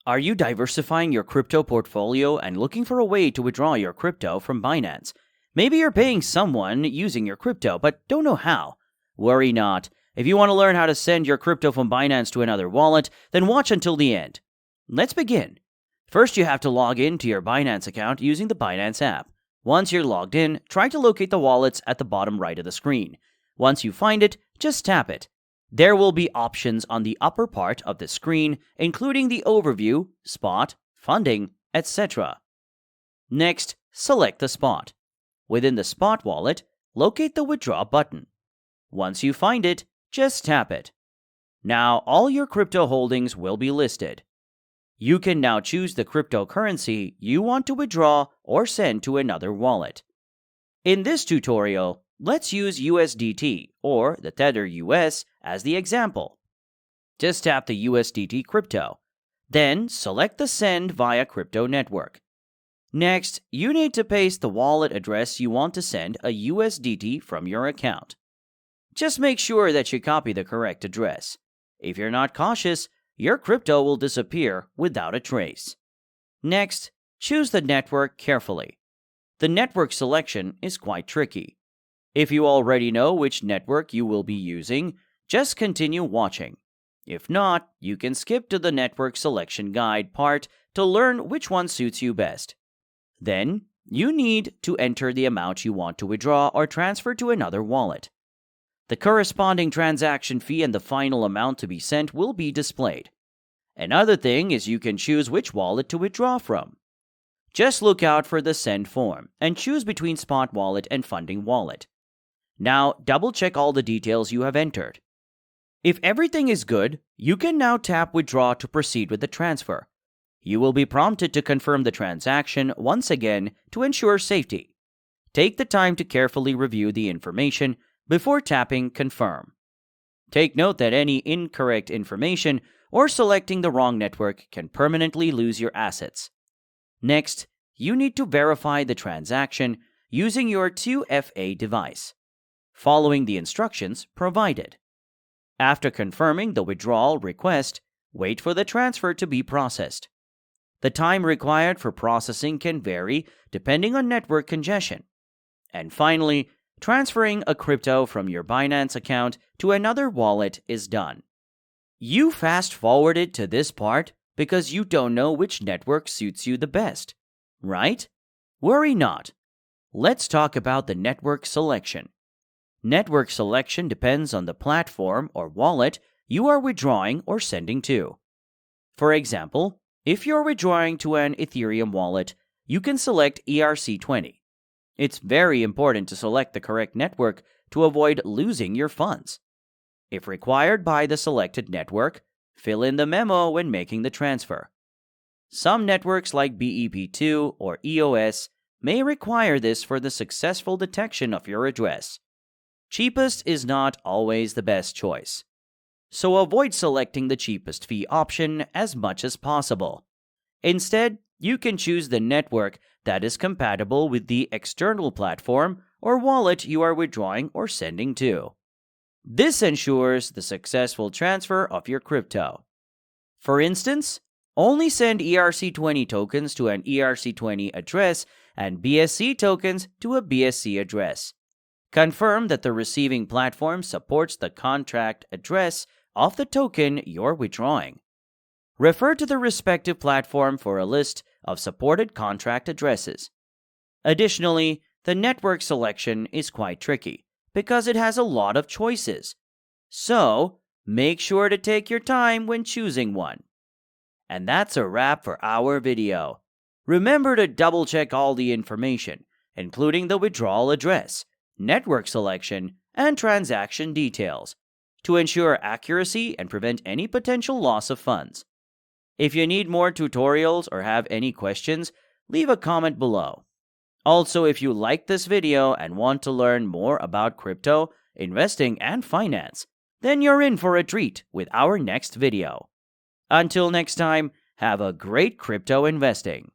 Are you diversifying your crypto portfolio and looking for a way to withdraw your crypto from Binance? Maybe you're paying someone using your crypto, but don't know how. Worry not. If you want to learn how to send your crypto from Binance to another wallet, then watch until the end. Let's begin. First, you have to log in to your Binance account using the Binance app. Once you're logged in, try to locate the wallets at the bottom right of the screen. Once you find it, just tap it. There will be options on the upper part of the screen, including the overview, spot, funding, etc. Next, select the spot. Within the spot wallet, locate the withdraw button. Once you find it, just tap it. Now all your crypto holdings will be listed. You can now choose the cryptocurrency you want to withdraw or send to another wallet. In this tutorial, let's use USDT or the Tether US as the example. Just tap the USDT crypto. Then select the Send via Crypto Network. Next, you need to paste the wallet address you want to send a USDT from your account. Just make sure that you copy the correct address. If you're not cautious, your crypto will disappear without a trace. Next, choose the network carefully. The network selection is quite tricky. If you already know which network you will be using, just continue watching. If not, you can skip to the network selection guide part to learn which one suits you best. Then, you need to enter the amount you want to withdraw or transfer to another wallet. The corresponding transaction fee and the final amount to be sent will be displayed. Another thing is you can choose which wallet to withdraw from. Just look out for the send form and choose between spot wallet and funding wallet. Now, double-check all the details you have entered. If everything is good, you can now tap Withdraw to proceed with the transfer. You will be prompted to confirm the transaction once again to ensure safety. Take the time to carefully review the information before tapping Confirm. Take note that any incorrect information or selecting the wrong network can permanently lose your assets. Next, you need to verify the transaction using your 2FA device, following the instructions provided. After confirming the withdrawal request, wait for the transfer to be processed. The time required for processing can vary depending on network congestion. And finally, transferring a crypto from your Binance account to another wallet is done. You fast-forwarded to this part because you don't know which network suits you the best, right? Worry not. Let's talk about the network selection. Network selection depends on the platform or wallet you are withdrawing or sending to. For example, if you're withdrawing to an Ethereum wallet, you can select ERC20. It's very important to select the correct network to avoid losing your funds. If required by the selected network, fill in the memo when making the transfer. Some networks like BEP2 or EOS may require this for the successful detection of your address. Cheapest is not always the best choice, so avoid selecting the cheapest fee option as much as possible. Instead, you can choose the network that is compatible with the external platform or wallet you are withdrawing or sending to. This ensures the successful transfer of your crypto. For instance, only send ERC20 tokens to an ERC20 address and BSC tokens to a BSC address. Confirm that the receiving platform supports the contract address of the token you're withdrawing. Refer to the respective platform for a list of supported contract addresses. Additionally, the network selection is quite tricky because it has a lot of choices. So, make sure to take your time when choosing one. And that's a wrap for our video. Remember to double-check all the information, including the withdrawal address, network selection, and transaction details, to ensure accuracy and prevent any potential loss of funds. If you need more tutorials or have any questions, leave a comment below. Also, if you like this video and want to learn more about crypto, investing, and finance, then you're in for a treat with our next video. Until next time, have a great crypto investing.